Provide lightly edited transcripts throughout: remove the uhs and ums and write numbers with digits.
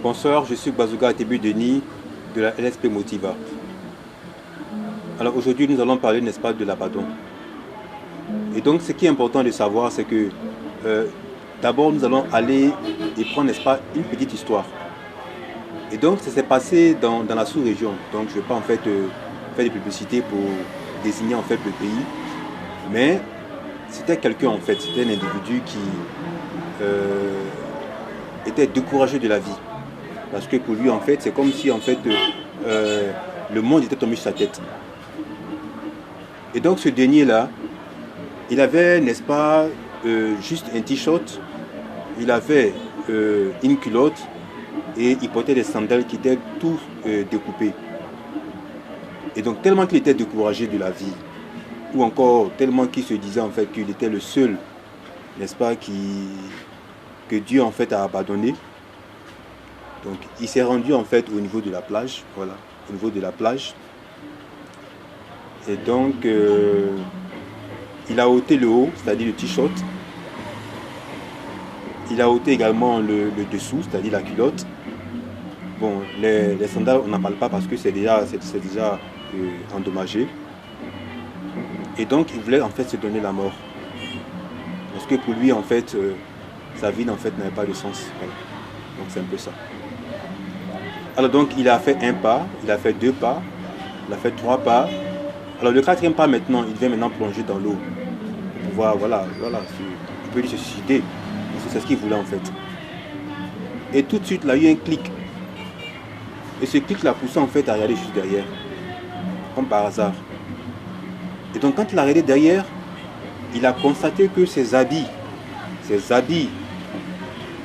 Bonsoir, je suis Bazouga Atebu Denis de la LSP Motiva. Alors aujourd'hui, nous allons parler, n'est-ce pas, de l'abandon. Et donc, ce qui est important de savoir, c'est que d'abord, nous allons aller et prendre, n'est-ce pas, une petite histoire. Et donc, ça s'est passé dans la sous-région. Donc, je ne vais pas en fait faire des publicités pour désigner en fait le pays, mais c'était quelqu'un en fait, c'était un individu qui était découragé de la vie. Parce que pour lui, en fait, c'est comme si en fait le monde était tombé sur sa tête. Et donc, ce dernier-là, il avait, n'est-ce pas, juste un t-shirt, il avait une culotte et il portait des sandales qui étaient tout découpées. Et donc, tellement qu'il était découragé de la vie, ou encore tellement qu'il se disait en fait qu'il était le seul, n'est-ce pas, que Dieu en fait a abandonné. Donc, il s'est rendu en fait au niveau de la plage, voilà, au niveau de la plage. Et donc, il a ôté le haut, c'est-à-dire le t-shirt. Il a ôté également le dessous, c'est-à-dire la culotte. Bon, les sandales, on n'en parle pas parce que c'est déjà endommagé. Et donc, il voulait en fait se donner la mort. Parce que pour lui, en fait, sa vie en fait n'avait pas de sens. Voilà. Donc, c'est un peu ça. Alors donc, il a fait un pas, il a fait deux pas, il a fait trois pas. Alors le quatrième pas maintenant, il vient maintenant plonger dans l'eau. Pour pouvoir, voilà, il peut lui se suicider. C'est ce qu'il voulait en fait. Et tout de suite, il a eu un clic. Et ce clic l'a poussé en fait à regarder juste derrière. Comme par hasard. Et donc quand il a regardé derrière, il a constaté que ses habits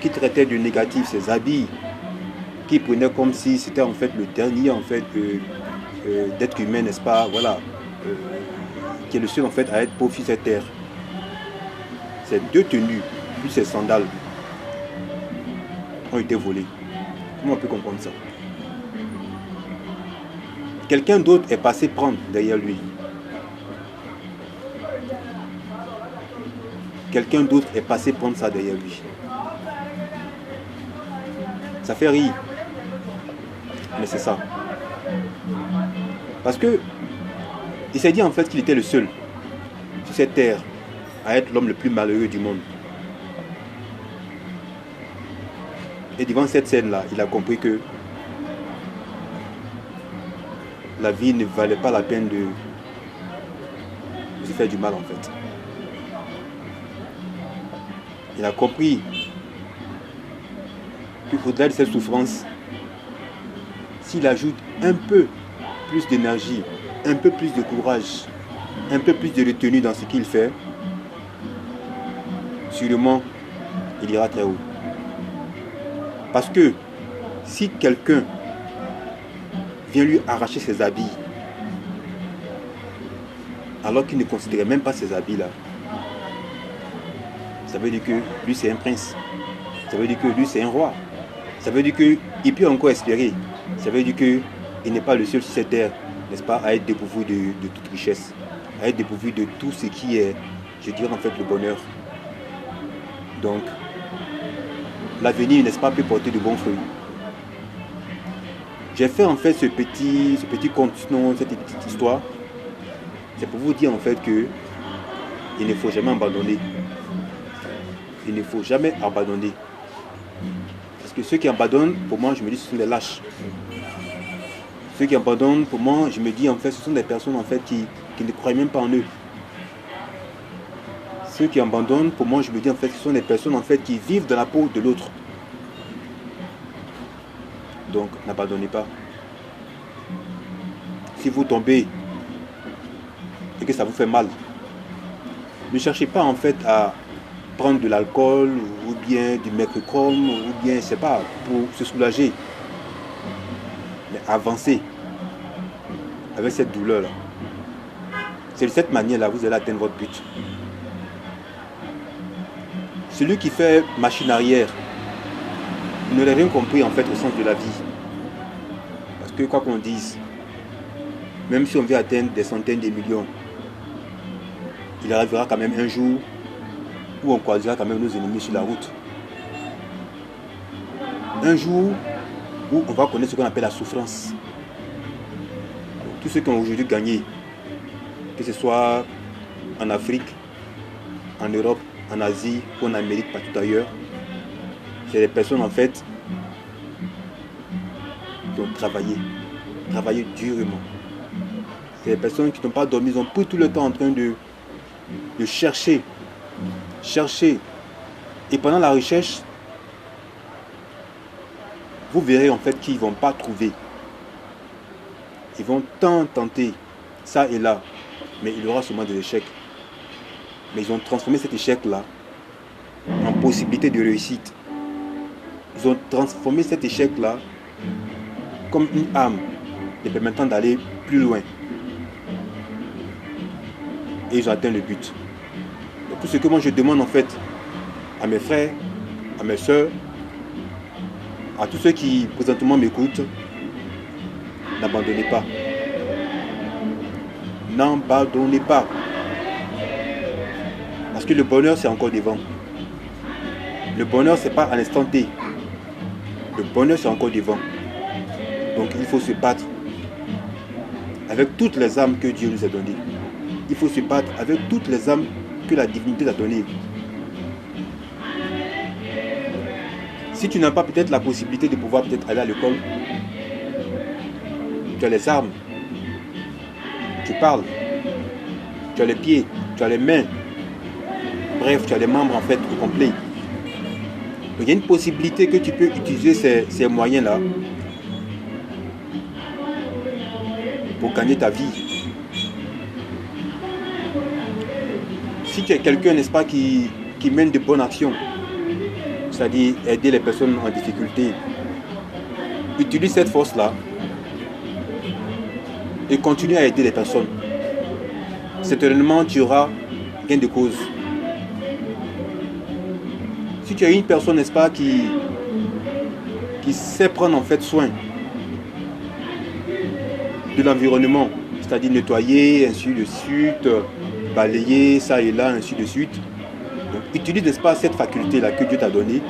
qui traitaient du négatif, ses habits qui prenaient comme si c'était en fait le dernier en fait d'être humain, n'est-ce pas, voilà, qui est le seul en fait à être pauvre sur cette terre. Ces deux tenues, plus ces sandales, ont été volées. Comment on peut comprendre ça? Quelqu'un d'autre est passé prendre derrière lui. Quelqu'un d'autre est passé prendre ça derrière lui. Ça fait rire. Mais c'est ça. Parce que il s'est dit en fait qu'il était le seul sur cette terre à être l'homme le plus malheureux du monde. Et devant cette scène-là, il a compris que la vie ne valait pas la peine de se faire du mal en fait. Il a compris qu'au-delà de cette souffrance, s'il ajoute un peu plus d'énergie, un peu plus de courage, un peu plus de retenue dans ce qu'il fait, sûrement, il ira très haut. Parce que si quelqu'un vient lui arracher ses habits, alors qu'il ne considérait même pas ses habits-là, ça veut dire que lui c'est un prince. Ça veut dire que lui c'est un roi. Ça veut dire qu'il peut encore espérer. Ça veut dire qu'il n'est pas le seul sur cette terre, n'est-ce pas, à être dépourvu de toute richesse, à être dépourvu de tout ce qui est, je dirais en fait, le bonheur. Donc, l'avenir, n'est-ce pas, peut porter de bons fruits. J'ai fait en fait ce petit conte, cette petite histoire. C'est pour vous dire en fait que il ne faut jamais abandonner. Il ne faut jamais abandonner. Parce que ceux qui abandonnent, pour moi, je me dis, ce sont des lâches. Ceux qui abandonnent, pour moi, je me dis, en fait, ce sont des personnes en fait, qui ne croient même pas en eux. Ceux qui abandonnent, pour moi, je me dis, en fait, ce sont des personnes en fait, qui vivent dans la peau de l'autre. Donc, n'abandonnez pas. Si vous tombez et que ça vous fait mal, ne cherchez pas, en fait, à prendre de l'alcool ou bien du mercurochrome ou bien, je sais pas, pour se soulager. Mais avancez avec cette douleur-là. C'est de cette manière-là vous allez atteindre votre but. Celui qui fait machine arrière n'aurait rien compris en fait au sens de la vie. Parce que quoi qu'on dise, même si on veut atteindre des centaines de millions, il arrivera quand même un jour où on croisera quand même nos ennemis sur la route. Un jour où on va connaître ce qu'on appelle la souffrance. Tous ceux qui ont aujourd'hui gagné, que ce soit en Afrique, en Europe, en Asie, ou en Amérique, partout ailleurs, c'est des personnes en fait qui ont travaillé durement. C'est des personnes qui n'ont pas dormi, ils ont pris tout le temps en train de chercher. Et pendant la recherche, vous verrez en fait qu'ils ne vont pas trouver. Ils vont tenter, ça et là, mais il y aura sûrement des échecs. Mais ils ont transformé cet échec-là en possibilité de réussite. Ils ont transformé cet échec-là comme une arme les permettant d'aller plus loin. Et ils ont atteint le but. Donc, tout ce que moi je demande en fait à mes frères, à mes soeurs, à tous ceux qui présentement m'écoutent, n'abandonnez pas. N'abandonnez pas. Parce que le bonheur, c'est encore devant. Le bonheur, c'est pas à l'instant T. Le bonheur, c'est encore devant. Donc, il faut se battre avec toutes les âmes que Dieu nous a données. Il faut se battre avec toutes les âmes que la divinité nous a données. Si tu n'as pas peut-être la possibilité de pouvoir peut-être aller à l'école, tu as les armes, tu parles, tu as les pieds, tu as les mains, bref, tu as les membres en fait au complet. Donc, il y a une possibilité que tu peux utiliser ces moyens-là pour gagner ta vie. Si tu es quelqu'un, n'est-ce pas, qui mène de bonnes actions, c'est-à-dire aider les personnes en difficulté, utilise cette force-là et continue à aider les personnes. Certainement, tu auras gain de cause. Si tu as une personne, n'est-ce pas, qui sait prendre en fait soin de l'environnement, c'est-à-dire nettoyer, ainsi de suite, balayer, ça et là, ainsi de suite. Donc, utilise, n'est-ce pas, cette faculté-là que Dieu t'a donnée.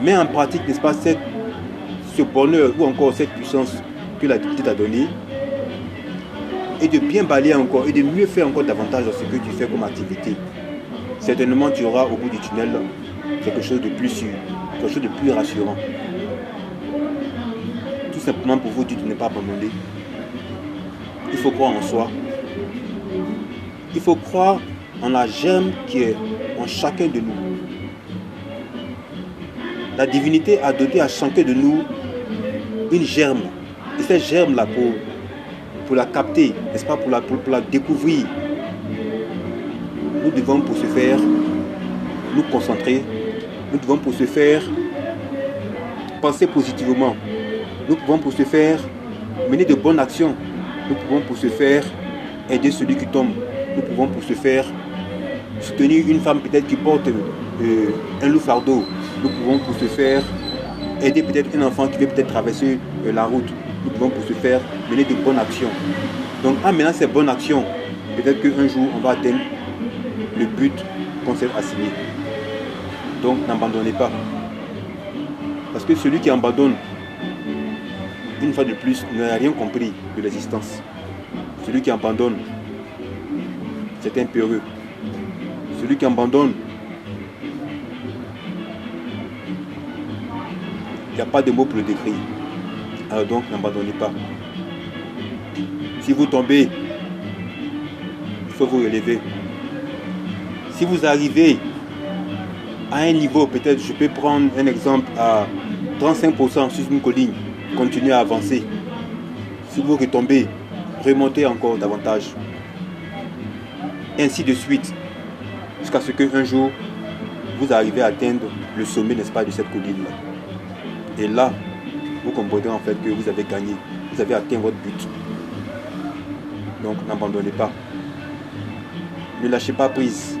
Mets en pratique, n'est-ce pas, ce bonheur ou encore cette puissance que la divinité t'a donnée. Et de bien balayer encore et de mieux faire encore davantage dans ce que tu fais comme activité. Certainement, tu auras au bout du tunnel quelque chose de plus sûr, quelque chose de plus rassurant. Tout simplement pour vous dire de ne pas abandonner. Il faut croire en soi. Il faut croire en la germe qui est en chacun de nous. La divinité a donné à chacun de nous une germe. Et cette germe-là, pour la capter, n'est-ce pas, pour la découvrir, nous devons pour ce faire nous concentrer. Nous devons pour ce faire penser positivement. Nous pouvons pour ce faire mener de bonnes actions. Nous pouvons pour ce faire aider celui qui tombe. Nous pouvons pour ce faire soutenir une femme peut-être qui porte un lourd fardeau. Nous pouvons pour ce faire aider peut-être un enfant qui veut peut-être traverser la route. Nous pouvons pour ce faire mener de bonnes actions. Donc en menant ces bonnes actions, peut-être qu'un jour on va atteindre le but qu'on s'est assigné. Donc n'abandonnez pas. Parce que celui qui abandonne, une fois de plus, n'a rien compris de l'existence. Celui qui abandonne, c'est un peureux. Celui qui abandonne, il n'y a pas de mots pour le décrire. Alors donc, n'abandonnez pas. Si vous tombez, il faut vous relever. Si vous arrivez à un niveau, peut-être je peux prendre un exemple à 35% sur une colline, continuez à avancer. Si vous retombez, remontez encore davantage. Ainsi de suite, jusqu'à ce qu'un jour, vous arrivez à atteindre le sommet, n'est-ce pas, de cette colline-là. Et là, vous comprendrez en fait que vous avez gagné, vous avez atteint votre but. Donc n'abandonnez pas. Ne lâchez pas prise.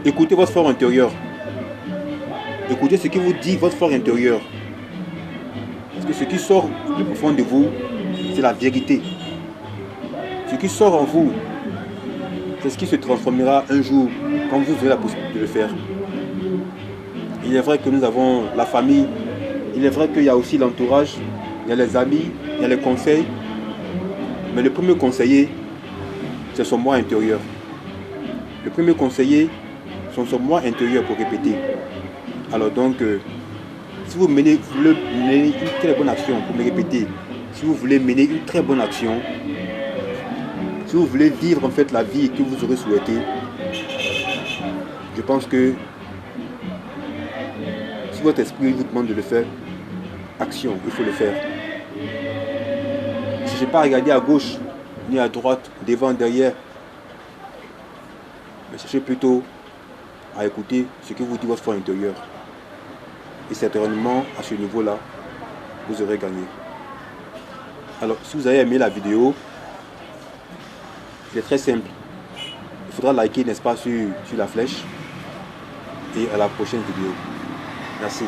Écoutez votre fort intérieur. Écoutez ce qui vous dit votre fort intérieur. Parce que ce qui sort le plus profond de vous, c'est la vérité. Ce qui sort en vous, c'est ce qui se transformera un jour quand vous aurez la possibilité de le faire. Il est vrai que nous avons la famille, il est vrai qu'il y a aussi l'entourage, il y a les amis, il y a les conseils. Mais le premier conseiller, c'est son moi intérieur. Le premier conseiller, c'est son moi intérieur pour répéter. Alors donc, si vous voulez mener une très bonne action, pour me répéter, si vous voulez mener une très bonne action, si vous voulez vivre en fait la vie que vous aurez souhaité, je pense que si votre esprit vous demande de le faire, action, il faut le faire. Ne cherchez pas à regarder à gauche, ni à droite, devant, derrière. Mais cherchez plutôt à écouter ce que vous dit votre foi intérieure. Et certainement, à ce niveau-là, vous aurez gagné. Alors, si vous avez aimé la vidéo, c'est très simple. Il faudra liker, n'est-ce pas, sur la flèche. Et à la prochaine vidéo. Merci.